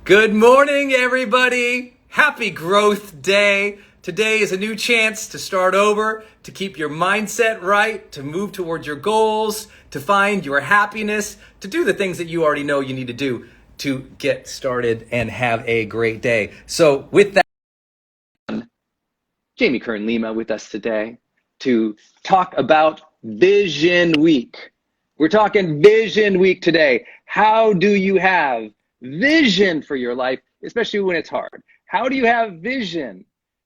Good morning, everybody. Happy Growth Day. Today is a new chance to start over, to keep your mindset right, to move towards your goals, to find your happiness, to do the things that you already know you need to do to get started and have a great day. So with that, Jamie Kern-Lima with us today to talk about Vision Week. We're talking Vision Week today. How do you have vision for your life, especially when it's hard? How do you have vision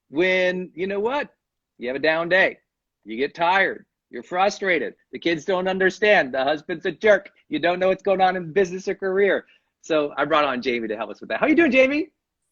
when, you know what? You have a down day. You get tired. You're frustrated. The kids don't understand. The husband's a jerk. You don't know what's going on in business or career. So I brought on Jamie to help us with that. How you doing, Jamie?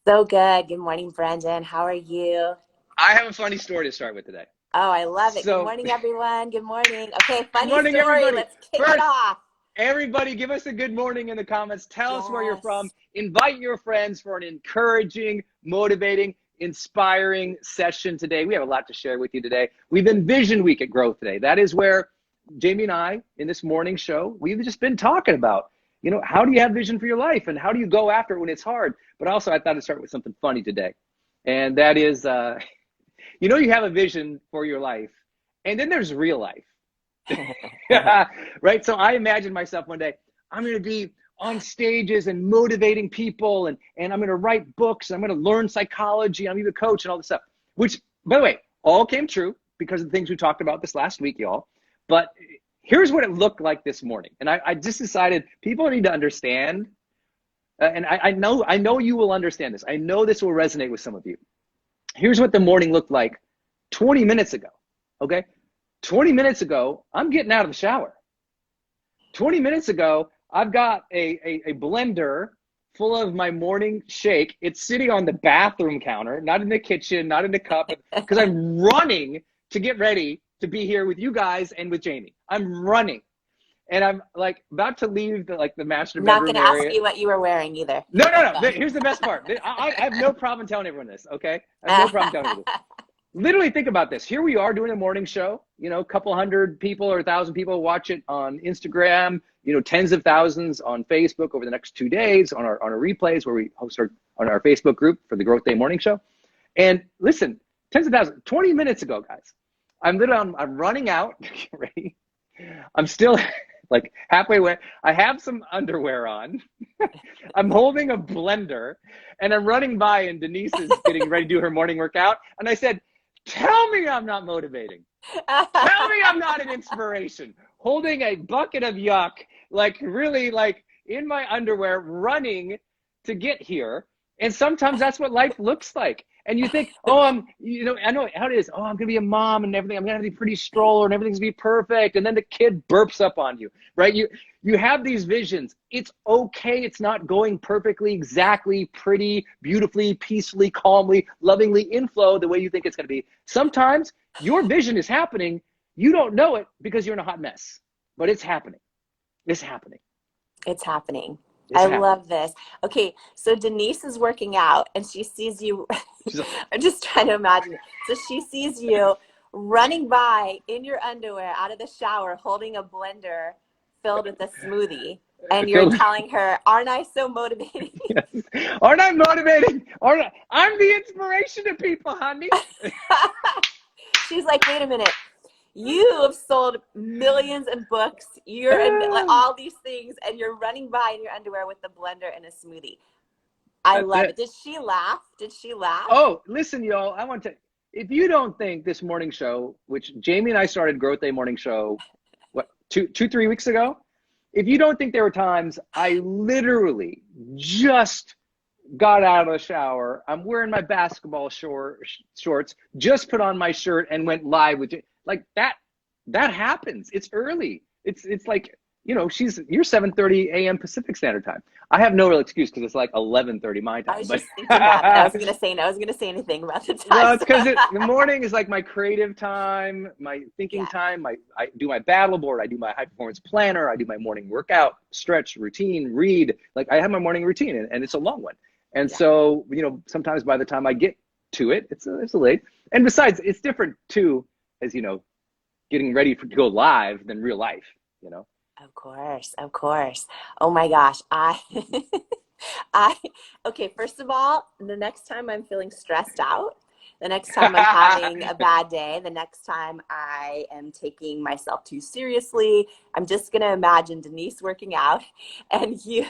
So good. Good morning, Brendon. How are you? I have a funny story to start with today. Oh, I love it. Good So, morning, everyone. Good morning. Okay, good funny morning, story. everybody. Let's kick it First, off. everybody, give us a good morning in the comments. Tell us where you're from. Yes. Invite your friends for an encouraging, motivating, inspiring session today. We have a lot to share with you today. We've been Vision Week at Growth today. That is where Jamie and I, in this morning show, we've just been talking about, how do you have vision for your life and how do you go after it when it's hard? But also, I thought I'd start with something funny today. And that is, you have a vision for your life, and then there's real life. Right? So I imagine myself one day, I'm going to be on stages and motivating people, and I'm going to write books, and I'm going to learn psychology, I'm even a coach and all this stuff, which, by the way, all came true because of the things we talked about this last week, y'all. But here's what it looked like this morning. And I just decided people need to understand, and I know you will understand this. I know this will resonate with some of you. Here's what the morning looked like 20 minutes ago, okay? 20 minutes ago, I'm getting out of the shower. 20 minutes ago, I've got a blender full of my morning shake. It's sitting on the bathroom counter, not in the kitchen, not in the cup, because I'm running to get ready to be here with you guys and with Jamie. I'm running. And I'm like about to leave the master Not bedroom going to ask area. you what you were wearing either. No. Here's the best part. I have no problem telling everyone this, okay? I have no problem telling everyone this. Literally think about this. Here we are doing a morning show, a couple hundred people or 1,000 people watch it on Instagram, tens of thousands on Facebook over the next 2 days on our replays where we host on our Facebook group for the Growth Day Morning Show. And listen, tens of thousands, 20 minutes ago, guys, I'm running out, ready? I'm still like halfway away. I have some underwear on. I'm holding a blender and I'm running by and Denise is getting ready to do her morning workout. And I said, tell me I'm not motivating. Tell me I'm not an inspiration. Holding a bucket of yuck, really in my underwear, running to get here. And sometimes that's what life looks like. And you think, I know how it is. Oh, I'm going to be a mom and everything. I'm going to be pretty stroller and everything's going to be perfect. And then the kid burps up on you, right? You have these visions. It's okay. It's not going perfectly, exactly, pretty, beautifully, peacefully, calmly, lovingly in flow the way you think it's going to be. Sometimes your vision is happening. You don't know it because you're in a hot mess, but it's happening. It's happening. It's happening. I love this. Okay, so Denise is working out and she sees you. I'm just trying to imagine it. So she sees you running by in your underwear out of the shower holding a blender filled with a smoothie. And you're telling her, aren't I so motivating? Yes. Aren't I motivating? I'm the inspiration to people, honey. She's like, wait a minute. You have sold millions of books. You're in all these things, and you're running by in your underwear with a blender and a smoothie. I love it. Did she laugh? Did she laugh? Oh, listen, y'all. I want to. If you don't think this morning show, which Jamie and I started Growth Day Morning Show, 3 weeks ago? If you don't think there were times I literally just got out of the shower, I'm wearing my basketball shorts, just put on my shirt and went live with it. Like that happens. It's early. It's like, you're 7:30 a.m. Pacific Standard Time. I have no real excuse because it's like 11:30 my time. I was just thinking that. I wasn't going to say anything about the time. Well, it's because the morning is like my creative time, my thinking time. I do my battle board. I do my high performance planner. I do my morning workout, stretch, routine, read. Like I have my morning routine and it's a long one. And so, sometimes by the time I get to it, it's a late. And besides, it's different too, as getting ready to go live than real life, Of course. Oh my gosh. Okay, first of all, the next time I'm feeling stressed out, the next time I'm having a bad day, the next time I am taking myself too seriously, I'm just going to imagine Denise working out and you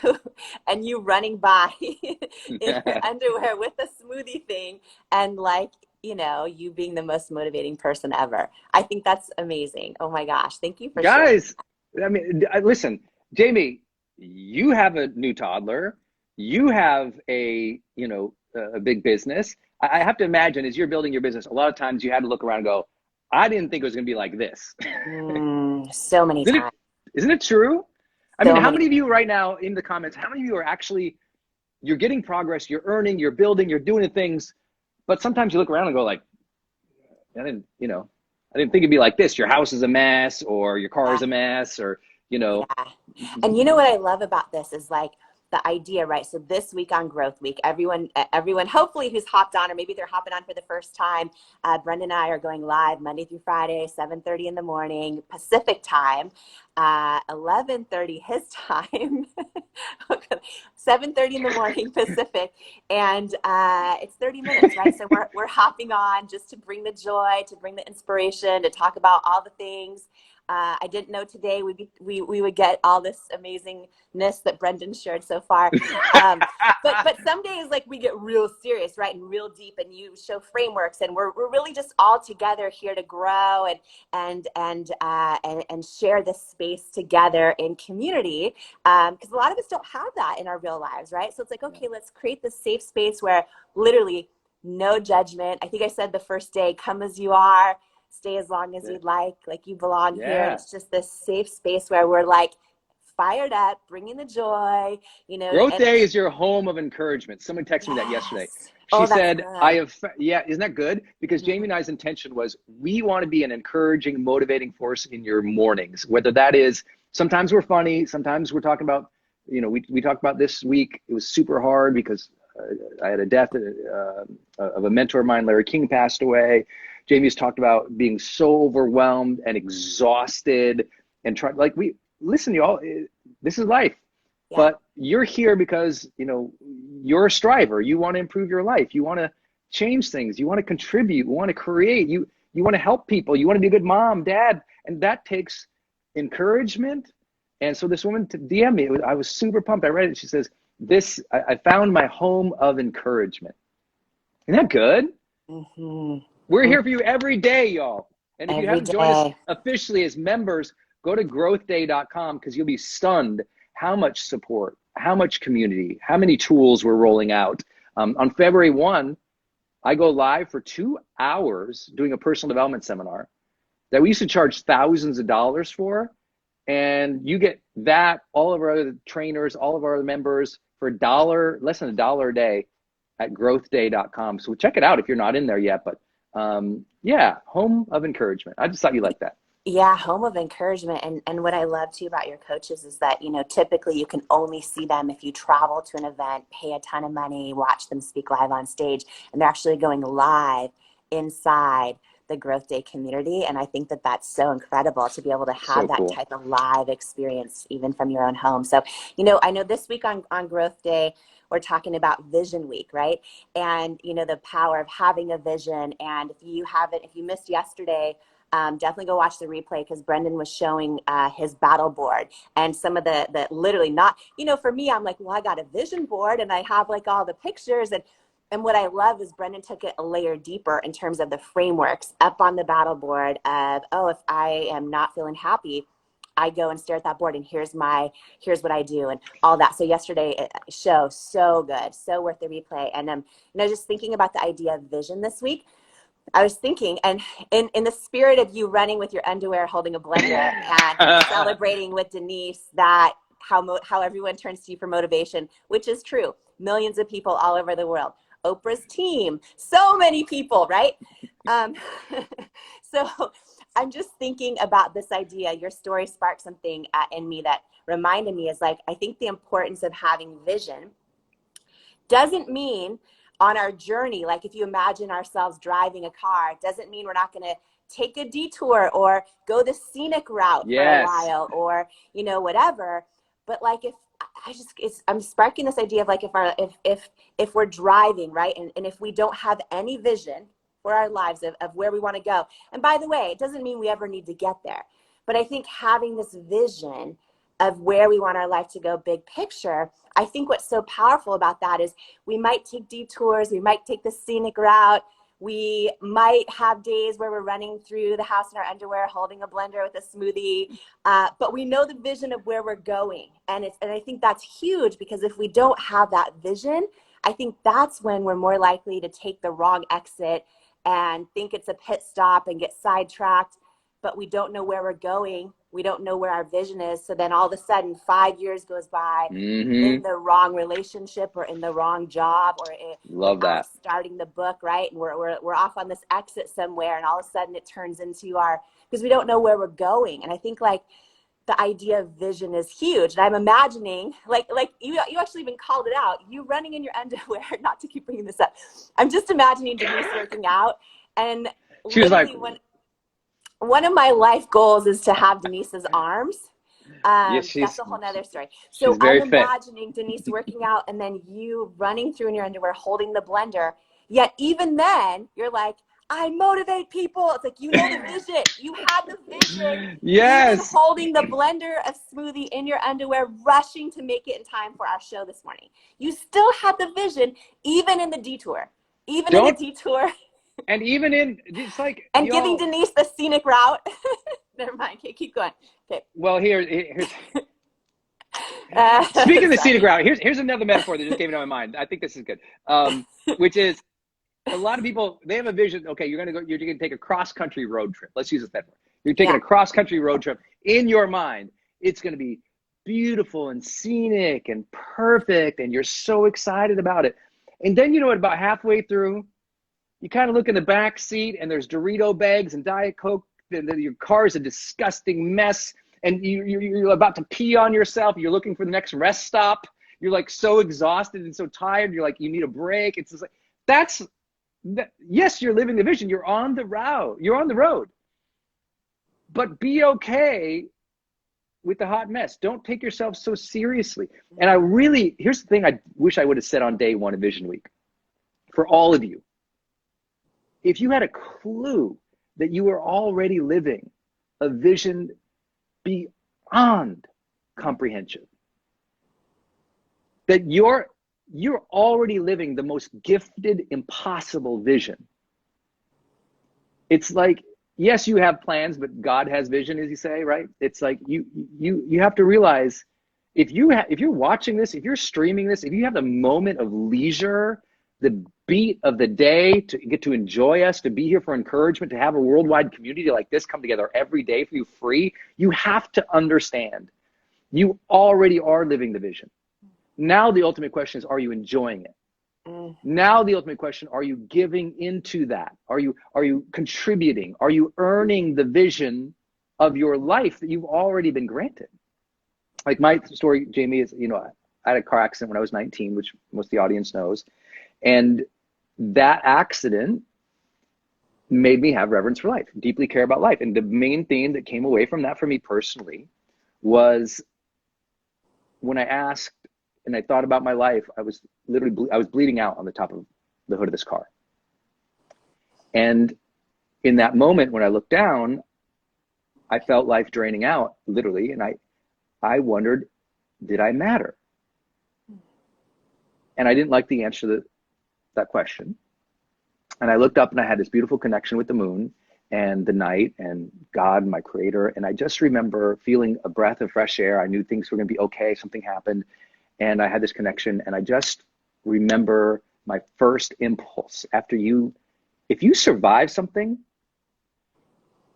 running by in your underwear with a smoothie thing and like, you being the most motivating person ever. I think that's amazing. Oh my gosh. Thank you for sharing. Guys, I mean, listen, Jamie, you have a new toddler. You have a big business. I have to imagine as you're building your business, a lot of times you had to look around and go, I didn't think it was going to be like this. So many times. Isn't it true? I So mean, how many many of you right now in the comments, how many of you are actually, you're getting progress, you're earning, you're building, you're doing the things, but sometimes you look around and go like, I didn't think it'd be like this. Your house is a mess or your car is a mess or, Yeah. And you know what I love about this is like the idea, right? So this week on Growth Week, everyone hopefully who's hopped on, or maybe they're hopping on for the first time, Brendon and I are going live Monday through Friday, 7:30 in the morning, Pacific time, 11:30 his time, 7:30 in the morning Pacific, and it's 30 minutes, right? So we're hopping on just to bring the joy, to bring the inspiration, to talk about all the things. I didn't know today we would get all this amazingness that Brendon shared so far. But some days like we get real serious, right, and real deep, and you show frameworks, and we're really just all together here to grow and share this space together in community. Because a lot of us don't have that in our real lives, right? So it's like, okay, let's create this safe space where literally no judgment. I think I said the first day, come as you are. Stay as long as you'd like you belong here. And it's just this safe space where we're like fired up, bringing the joy, Growth Day is your home of encouragement. Someone texted me that yesterday. She said, isn't that good? Because Jamie and I's intention was we want to be an encouraging, motivating force in your mornings, whether that is, sometimes we're funny, sometimes we're talking about, we talked about this week, it was super hard because I had a death of a mentor of mine, Larry King, passed away. Jamie's talked about being so overwhelmed and exhausted and listen, y'all, this is life. Yeah. But you're here because, you're a striver. You want to improve your life. You want to change things. You want to contribute. You want to create. You want to help people. You want to be a good mom, dad. And that takes encouragement. And so this woman DM'd me. I was super pumped. I read it. She says, I found my home of encouragement. Isn't that good? Mm-hmm. We're here for you every day, y'all. And if you haven't joined us officially as members, go to growthday.com because you'll be stunned how much support, how much community, how many tools we're rolling out. On February 1, I go live for 2 hours doing a personal development seminar that we used to charge thousands of dollars for. And you get that, all of our other trainers, all of our other members for less than $1 a day at growthday.com. So check it out if you're not in there yet. But home of encouragement. I just thought you liked that. Yeah, home of encouragement. And what I love too about your coaches is that, typically you can only see them if you travel to an event, pay a ton of money, watch them speak live on stage, and they're actually going live inside the Growth Day community. And I think that that's so incredible to be able to have that type of live experience, even from your own home. So, I know this week on Growth Day, we're talking about Vision Week, right? And, the power of having a vision. And if you missed yesterday, definitely go watch the replay because Brendon was showing his battle board and some of the literally not, for me, I'm like, well, I got a vision board and I have like all the pictures. And what I love is Brendon took it a layer deeper in terms of the frameworks up on the battle board of, if I am not feeling happy, I go and stare at that board and here's what I do and all that. So yesterday show, so good, so worth the replay. And just thinking about the idea of vision this week, I was thinking, and in the spirit of you running with your underwear, holding a blender and celebrating with Denise that how everyone turns to you for motivation, which is true. Millions of people all over the world. Oprah's team, so many people, right? So I'm just thinking about this idea. Your story sparked something in me that reminded me is like, I think the importance of having vision doesn't mean on our journey, like if you imagine ourselves driving a car, it doesn't mean we're not going to take a detour or go the scenic route for a while or, whatever. But like if I'm sparking this idea of like, if we're driving, right, and if we don't have any vision for our lives of where we want to go, and by the way, it doesn't mean we ever need to get there, but I think having this vision of where we want our life to go, big picture, I think what's so powerful about that is we might take detours, we might take the scenic route, we might have days where we're running through the house in our underwear, holding a blender with a smoothie, but we know the vision of where we're going. And I think that's huge, because if we don't have that vision, I think that's when we're more likely to take the wrong exit and think it's a pit stop and get sidetracked, but we don't know where we're going. We don't know where our vision is. So then all of a sudden 5 years goes by in the wrong relationship or in the wrong job or starting the book, right? And we're off on this exit somewhere, and all of a sudden it turns into because we don't know where we're going. And I think like the idea of vision is huge. And I'm imagining like you actually even called it out, you running in your underwear, not to keep bringing this up. I'm just imagining Denise working out, and she was like, one of my life goals is to have Denise's arms. Yes, that's a whole nother story. So I'm imagining Denise working out and then you running through in your underwear, holding the blender. Yet even then you're like, I motivate people. It's like, you know the vision. You have the vision. Yes. Even holding the blender of smoothie in your underwear, rushing to make it in time for our show this morning. You still have the vision, even in the detour. And even in, it's like, and giving Denise the scenic route. Never mind. Okay, keep going. Okay. Well, here's speaking of the scenic route, here's another metaphor that just came into my mind. I think this is good. Which is, a lot of people, they have a vision. Okay, you're gonna take a cross-country road trip. Let's use this metaphor. You're taking a cross-country road trip. In your mind, it's gonna be beautiful and scenic and perfect, and you're so excited about it. And then about halfway through, you kind of look in the back seat and there's Dorito bags and Diet Coke, and then your car is a disgusting mess, and you're about to pee on yourself. You're looking for the next rest stop. You're like so exhausted and so tired. You're like, you need a break. It's just like, yes, you're living the vision. You're on the route. You're on the road. But be okay with the hot mess. Don't take yourself so seriously. And here's the thing I wish I would have said on day one of Vision Week for all of you. If you had a clue that you were already living a vision beyond comprehension, that you're already living the most gifted, impossible vision. It's like, yes, you have plans, but God has vision, as you say, right? It's like you have to realize, if you're watching this, if you're streaming this, if you have the moment of leisure, the beat of the day, to get to enjoy us, to be here for encouragement, to have a worldwide community like this come together every day for you free, you have to understand you already are living the vision. Now the ultimate question is, are you enjoying it? Now the ultimate question, are you giving into that? Are you contributing? Are you earning the vision of your life that you've already been granted? Like my story, Jamie, is, I had a car accident when I was 19, which most of the audience knows. And that accident made me have reverence for life, deeply care about life. And the main thing that came away from that for me personally was when I asked and I thought about my life, I was bleeding out on the top of the hood of this car. And in that moment, when I looked down, I felt life draining out, literally. And I wondered, did I matter? And I didn't like the answer to that question. And I looked up and I had this beautiful connection with the moon and the night and God, my creator. And I just remember feeling a breath of fresh air. I knew things were going to be okay. Something happened. And I had this connection. And I just remember my first impulse if you survive something,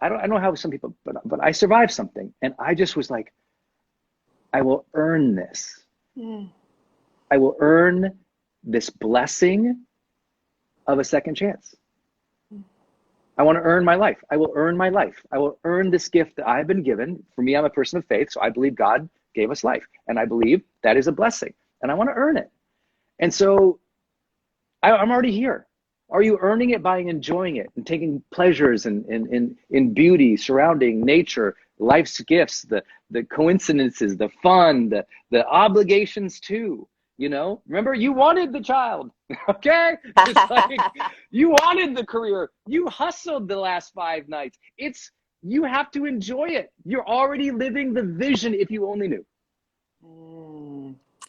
I don't know how some people, but I survived something. And I just was like, I will earn this. I will earn this blessing of a second chance. I want to earn my life. I will earn my life. I will earn this gift that I've been given. For me, I'm a person of faith, so I believe God gave us life. And I believe that is a blessing. And I want to earn it. And so I'm already here. Are you earning it by enjoying it and taking pleasures in beauty, surrounding nature, life's gifts, the coincidences, the fun, the obligations too? You know, remember, you wanted the child, okay? Just like you wanted the career. You hustled the last 5 nights. You have to enjoy it. You're already living the vision if you only knew.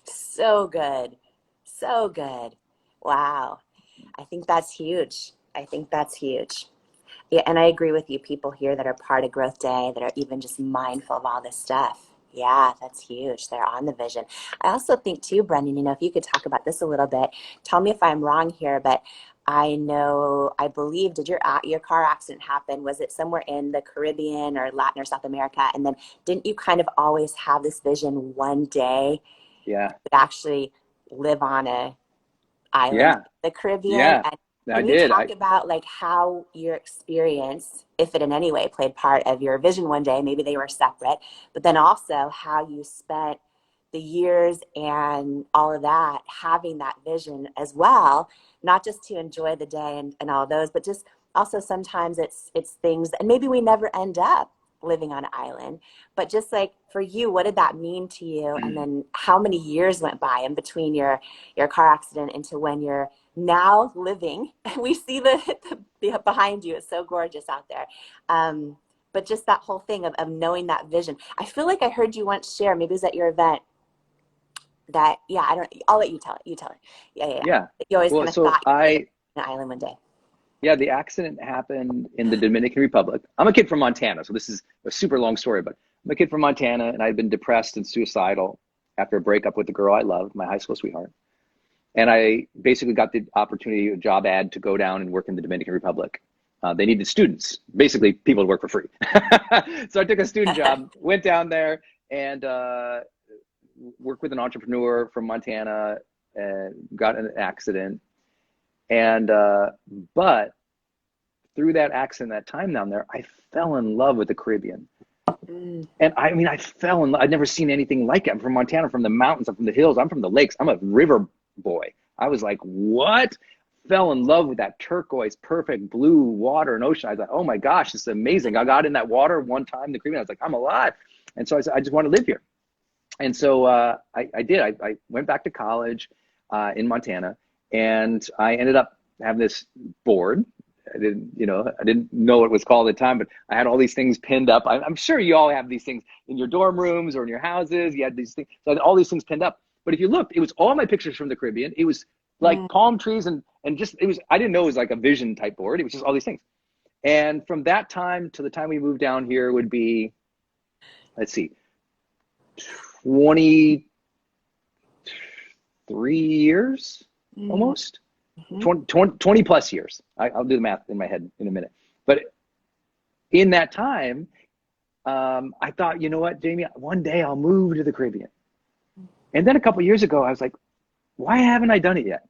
So good. So good. Wow. I think that's huge. I think that's huge. Yeah, and I agree with you, people here that are part of Growth Day, that are even just mindful of all this stuff. Yeah, that's huge. They're on the vision. I also think too, Brendon, if you could talk about this a little bit, tell me if I'm wrong here, but I believe, did your car accident happen? Was it somewhere in the Caribbean or Latin or South America? And then didn't you kind of always have this vision one day? Yeah. To actually live on a island, yeah. the Caribbean? Yeah. And can you talk about like how your experience, if it in any way played part of your vision one day, maybe they were separate, but then also how you spent the years and all of that, having that vision as well, not just to enjoy the day and all those, but just also sometimes it's things, and maybe we never end up living on an island, but just like for you, what did that mean to you? And then how many years went by in between your car accident into when you're now living? We see the behind you. It's so gorgeous out there. But just that whole thing of knowing that vision. I feel like I heard you once share, maybe it was at your event, that, I'll let you tell it. You tell it. Yeah. You always kind of thought you'd be on an island one day. Yeah, the accident happened in the Dominican Republic. I'm a kid from Montana, so this is a super long story, but I'm a kid from Montana, and I'd been depressed and suicidal after a breakup with the girl I loved, my high school sweetheart. And I basically got the opportunity, a job ad, to go down and work in the Dominican Republic. They needed students, basically people to work for free. So I took a student job, went down there, and worked with an entrepreneur from Montana, and got in an accident. And but through that accident, that time down there, I fell in love with the Caribbean. And I fell in love. I'd never seen anything like it. I'm from Montana, from the mountains, I'm from the hills, I'm from the lakes. I'm a river boy. I was like, what? Fell in love with that turquoise, perfect blue water and ocean. I was like, oh my gosh, this is amazing. I got in that water one time, the Caribbean. I was like, I'm alive. And so I said, I just want to live here. And so I did. I went back to college in Montana. And I ended up having this board. I didn't know what it was called at the time, but I had all these things pinned up. I'm sure you all have these things in your dorm rooms or in your houses. You had these things. So I had all these things pinned up. But if you looked, it was all my pictures from the Caribbean. It was like palm trees and just, I didn't know it was like a vision type board. It was just all these things. And from that time to the time we moved down here would be, let's see, 23 years. Almost 20 plus years. I'll do the math in my head in a minute. But in that time, I thought, you know what, Jamie, one day I'll move to the Caribbean. And then a couple of years ago, I was like, why haven't I done it yet?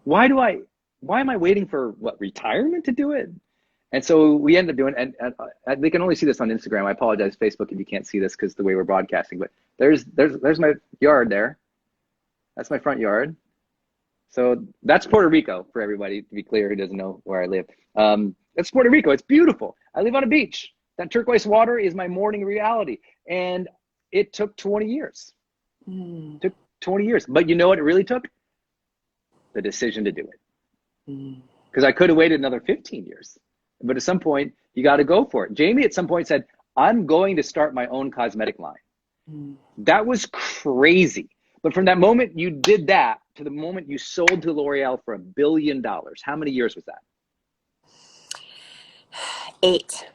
Why am I waiting for retirement to do it? And so we ended up doing, and they can only see this on Instagram. I apologize, Facebook, if you can't see this because the way we're broadcasting, but there's my yard there. That's my front yard. So that's Puerto Rico, for everybody, to be clear, who doesn't know where I live. That's Puerto Rico. It's beautiful. I live on a beach. That turquoise water is my morning reality. And it took 20 years. It took 20 years. But you know what it really took? The decision to do it. Because I could have waited another 15 years. But at some point, you got to go for it. Jamie at some point said, I'm going to start my own cosmetic line. That was crazy. But from that moment you did that to the moment you sold to L'Oreal for $1 billion, how many years was that? 8.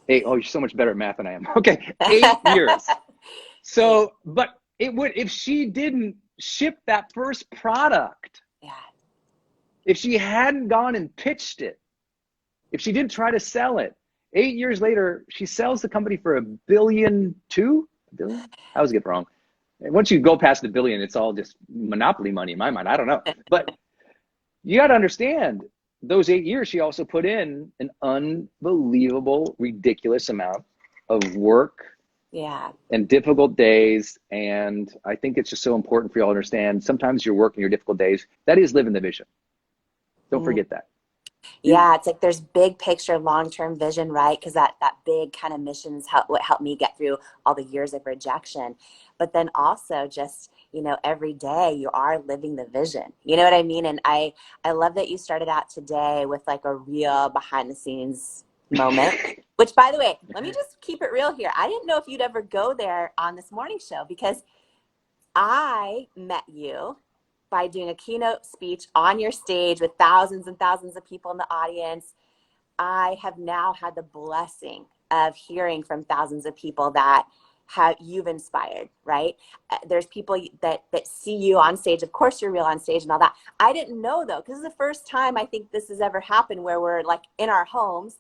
8. Oh, you're so much better at math than I am. Okay, 8 years. So, but it would, if she didn't ship that first product, if she hadn't gone and pitched it, if she didn't try to sell it, 8 years later, she sells the company for $1.2 billion. $1 billion? I always get it wrong. And once you go past $1 billion, it's all just monopoly money in my mind. I don't know. But you got to understand, those 8 years, she also put in an unbelievable, ridiculous amount of work and difficult days. And I think it's just so important for you all to understand, sometimes your work and your difficult days, that is living the vision. Don't forget that. Yeah, it's like there's big picture, long-term vision, right? Because that big kind of mission is what helped me get through all the years of rejection. But then also just, every day you are living the vision. You know what I mean? And I love that you started out today with like a real behind the scenes moment, which, by the way, let me just keep it real here. I didn't know if you'd ever go there on this morning show, because I met you by doing a keynote speech on your stage with thousands and thousands of people in the audience. I have now had the blessing of hearing from thousands of people that you've inspired, right? There's people that see you on stage. Of course you're real on stage and all that. I didn't know, though, because it's the first time I think this has ever happened where we're like in our homes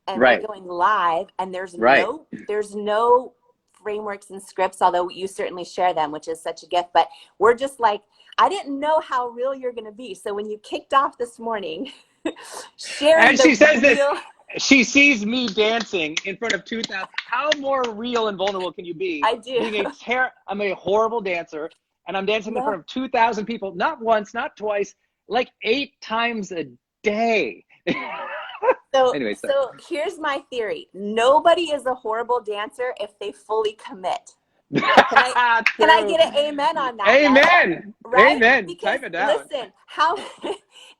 and we're going live, and there's no frameworks and scripts, although you certainly share them, which is such a gift. But we're just like, I didn't know how real you're going to be. So when you kicked off this morning, sharing and she says real... this, she sees me dancing in front of 2,000. How more real and vulnerable can you be? I do. I'm a horrible dancer, and I'm dancing in front of 2,000 people, not once, not twice, like 8 times a day. So, anyway, so here's my theory. Nobody is a horrible dancer if they fully commit. Can I get an amen on that? Amen. Right? Amen. Because, type it down. Listen,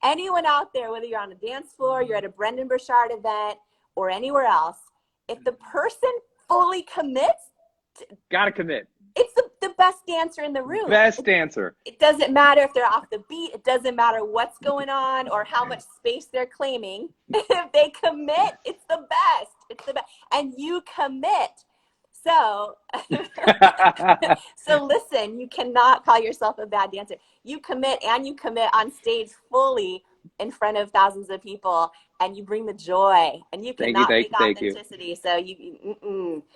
anyone out there, whether you're on a dance floor, you're at a Brendon Burchard event, or anywhere else, if the person fully commits, gotta commit. It's the best dancer in the room. Best dancer. It doesn't matter if they're off the beat. It doesn't matter what's going on or how much space they're claiming. If they commit, it's the best. It's the best. And you commit. So listen, you cannot call yourself a bad dancer. You commit, and you commit on stage fully in front of thousands of people, and you bring the joy, and you cannot fake authenticity. So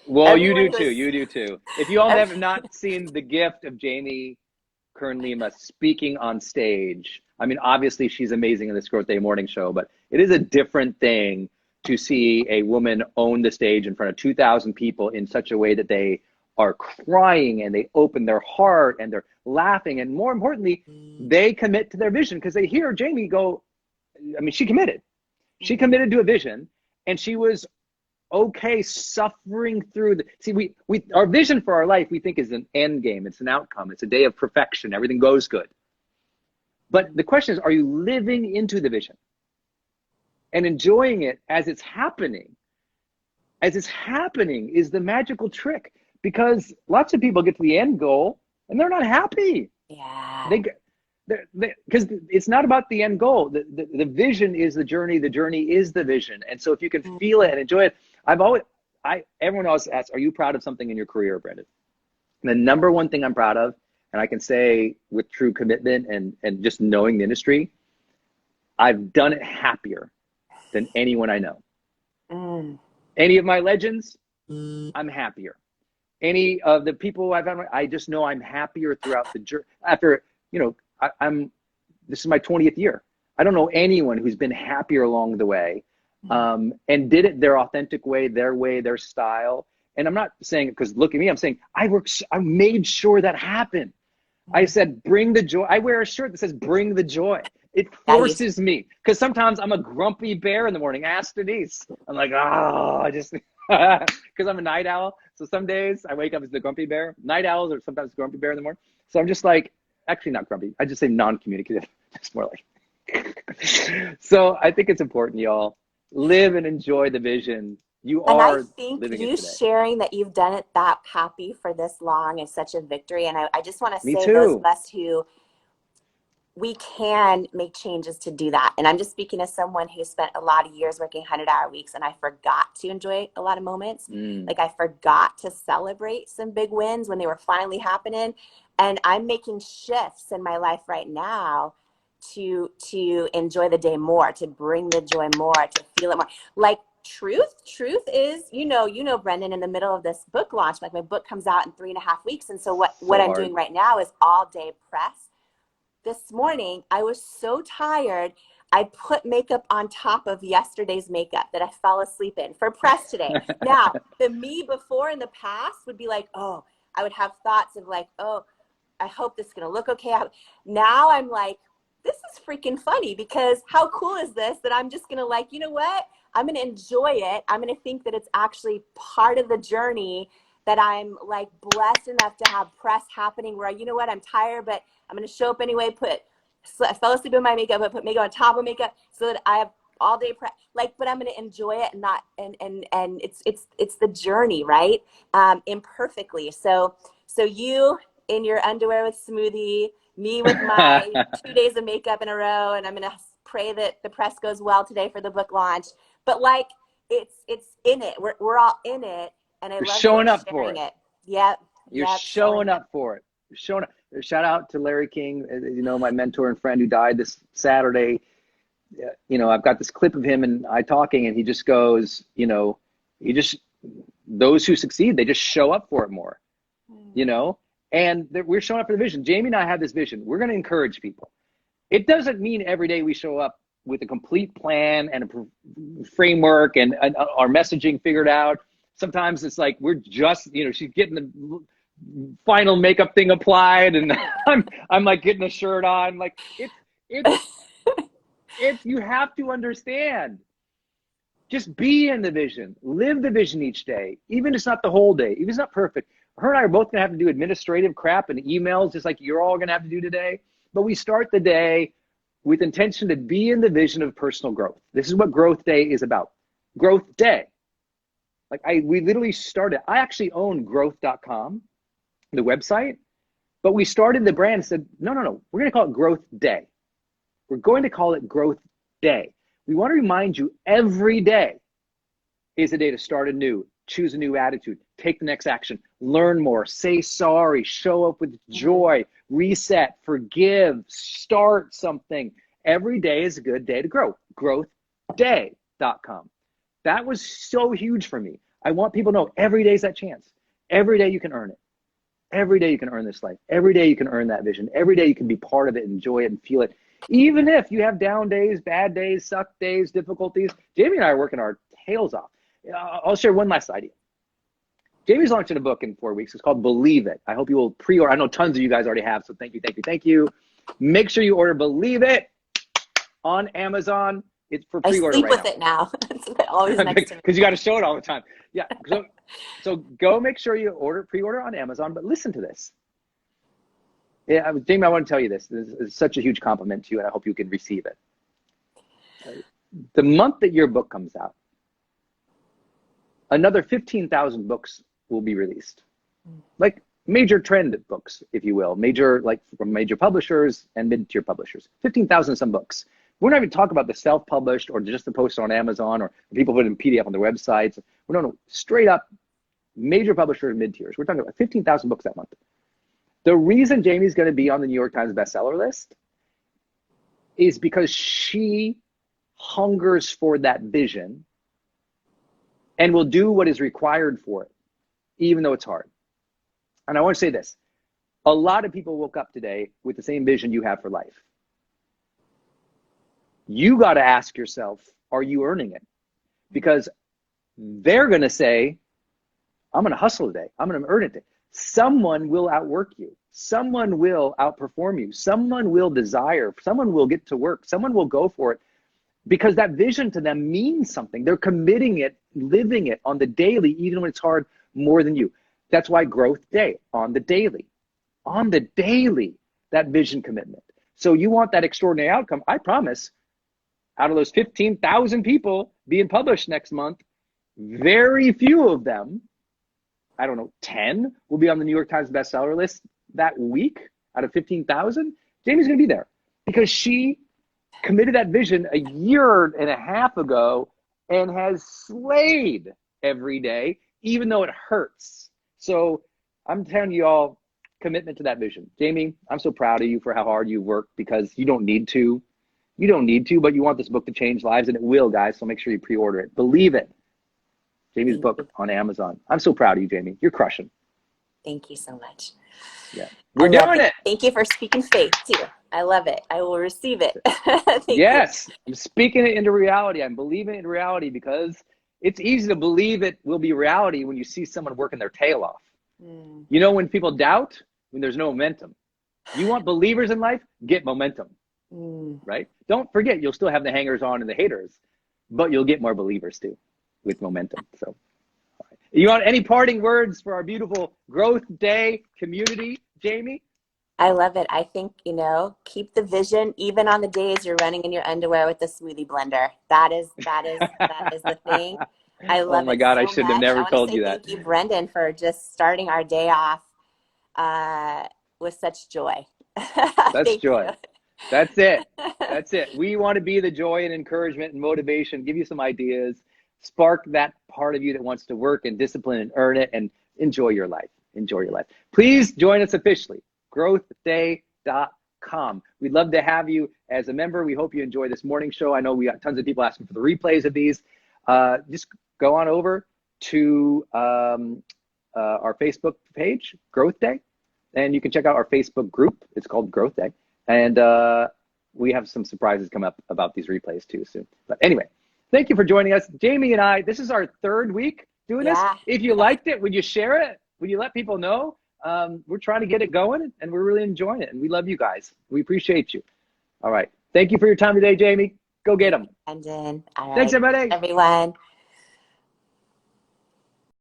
well, you do too. You do too. If you all have not seen the gift of Jamie Kern-Lima speaking on stage, I mean, obviously she's amazing in this Growth Day morning show, but it is a different thing to see a woman own the stage in front of 2,000 people in such a way that they are crying and they open their heart and they're laughing. And more importantly, they commit to their vision, because they hear Jamie go, I mean, she committed. She committed to a vision, and she was okay suffering through our vision for our life, we think, is an end game. It's an outcome. It's a day of perfection. Everything goes good. But the question is, are you living into the vision and enjoying it as it's happening? As it's happening is the magical trick, because lots of people get to the end goal and they're not happy. Yeah. Because it's not about the end goal. The vision is the journey is the vision. And so if you can feel it and enjoy it, everyone else asks, are you proud of something in your career, Brendon? And the number one thing I'm proud of, and I can say with true commitment and just knowing the industry, I've done it happier than anyone I know. Any of my legends, I'm happier. Any of the people I've had, I just know I'm happier throughout the journey. After, this is my 20th year. I don't know anyone who's been happier along the way, and did it their authentic way, their style. And I'm not saying it because look at me, I'm saying I made sure that happened. I said, bring the joy. I wear a shirt that says, bring the joy. It forces me, because sometimes I'm a grumpy bear in the morning. Ask Denise. I'm like, I just, because I'm a night owl. So some days I wake up as the grumpy bear. Night owls are sometimes grumpy bear in the morning. So I'm just like, actually not grumpy. I just say non-communicative. It's more like. So I think it's important, y'all. Live and enjoy the vision. I think you sharing that you've done it that happy for this long is such a victory. And I just want to say, those of us who, we can make changes to do that. And I'm just speaking as someone who spent a lot of years working 100-hour weeks, and I forgot to enjoy a lot of moments. Like I forgot to celebrate some big wins when they were finally happening. And I'm making shifts in my life right now to enjoy the day more, to bring the joy more, to feel it more. Like truth is, Brendon, in the middle of this book launch, like my book comes out in 3.5 weeks. And so what I'm doing right now is all day press. This morning, I was so tired, I put makeup on top of yesterday's makeup that I fell asleep in for press today. Now, the me before in the past would be like, I would have thoughts of like, I hope this is going to look okay. Now I'm like, this is freaking funny, because how cool is this that I'm just going to, like, you know what? I'm going to enjoy it. I'm going to think that it's actually part of the journey, that I'm like blessed enough to have press happening where, you know what, I'm tired, but I'm going to show up anyway, I fell asleep in my makeup, but put makeup on top of makeup so that I have all day prep, like, but I'm going to enjoy it, and not, and it's the journey, right? Imperfectly. So you in your underwear with smoothie, me with my 2 days of makeup in a row, and I'm going to pray that the press goes well today for the book launch. But like, it's in it. We're all in it, and I You're love showing that up you're for sharing it. it. Yep. You're showing up for it. You're showing up. Shout out to Larry King, you know, my mentor and friend who died this Saturday. You know, I've got this clip of him and I talking, and he just goes, you know, those who succeed, they just show up for it more, you know, and we're showing up for the vision. Jamie and I have this vision. We're going to encourage people. It doesn't mean every day we show up with a complete plan and a framework and our messaging figured out. Sometimes it's like, we're just, you know, she's getting the final makeup thing applied, and I'm like getting a shirt on. Like, it's you have to understand. Just be in the vision, live the vision each day, even if it's not the whole day, even if it's not perfect. Her and I are both gonna have to do administrative crap and emails, just like you're all gonna have to do today. But we start the day with intention to be in the vision of personal growth. This is what Growth Day is about. Growth Day. Like, we literally started, I actually own growth.com, the website, but we started the brand and said, no, we're going to call it Growth Day. We're going to call it Growth Day. We want to remind you every day is a day to start anew, choose a new attitude, take the next action, learn more, say sorry, show up with joy, reset, forgive, start something. Every day is a good day to grow. Growthday.com. That was so huge for me. I want people to know every day is that chance. Every day you can earn it. Every day you can earn this life. Every day you can earn that vision. Every day you can be part of it, enjoy it, and feel it. Even if you have down days, bad days, suck days, difficulties. Jamie and I are working our tails off. I'll share one last idea. Jamie's launching a book in 4 weeks. It's called Believe It. I hope you will pre-order. I know tons of you guys already have, so thank you. Make sure you order Believe It on Amazon. It's for pre-order right now. I sleep with it now. It's always next to me. Because you got to show it all the time. Yeah. So go make sure you pre-order on Amazon. But listen to this. Yeah, Jamie, I want to tell you this. This is such a huge compliment to you, and I hope you can receive it. The month that your book comes out, another 15,000 books will be released. Like major trend books, if you will. Like from major publishers and mid-tier publishers. 15,000 some books. We're not even talking about the self-published or just the post on Amazon or people put it in PDF on their websites. We don't know, straight up major publishers, mid-tiers. We're talking about 15,000 books that month. The reason Jamie's going to be on the New York Times bestseller list is because she hungers for that vision and will do what is required for it, even though it's hard. And I want to say this. A lot of people woke up today with the same vision you have for life. You got to ask yourself, are you earning it? Because they're going to say, I'm going to hustle today. I'm going to earn it today. Someone will outwork you. Someone will outperform you. Someone will desire. Someone will get to work. Someone will go for it because that vision to them means something. They're committing it, living it on the daily, even when it's hard, more than you. That's why Growth Day, on the daily, that vision commitment. So you want that extraordinary outcome. I promise, out of those 15,000 people being published next month, very few of them, I don't know, 10 will be on the New York Times bestseller list that week out of 15,000. Jamie's going to be there because she committed that vision a year and a half ago and has slayed every day, even though it hurts. So I'm telling you all, commitment to that vision. Jamie, I'm so proud of you for how hard you work because you don't need to. You don't need to, but you want this book to change lives, and it will, guys. So make sure you pre-order it. Believe it. Jamie's book on Amazon. I'm so proud of you, Jamie. You're crushing. Thank you so much. Yeah, we're doing it. Thank you for speaking faith too. I love it. I will receive it. Yes, I'm speaking it into reality. I'm believing it in reality because it's easy to believe it will be reality when you see someone working their tail off. You know, when people doubt, when there's no momentum. You want believers in life? Get momentum. right? Don't forget, you'll still have the hangers on and the haters, but you'll get more believers too with momentum. So you want any parting words for our beautiful Growth Day community, Jamie? I love it. I think, keep the vision even on the days you're running in your underwear with the smoothie blender. That is the thing. I love it. Oh my God, so I should much. have never told you that. Thank you, Brendon, for just starting our day off with such joy. That's joy. That's it. That's it. We want to be the joy and encouragement and motivation, give you some ideas, spark that part of you that wants to work and discipline and earn it, and enjoy your life. Enjoy your life. Please join us officially, growthday.com. We'd love to have you as a member. We hope you enjoy this morning show. I know we got tons of people asking for the replays of these. Just go on over to our Facebook page, Growth Day, and you can check out our Facebook group. It's called Growth Day. And we have some surprises come up about these replays too soon. But anyway, thank you for joining us. Jamie and I, this is our third week doing this. If you liked it, would you share it? Would you let people know? We're trying to get it going, and we're really enjoying it. And we love you guys. We appreciate you. All right. Thank you for your time today, Jamie. Go get them. Brendon. All right. Thanks, everybody. Everyone.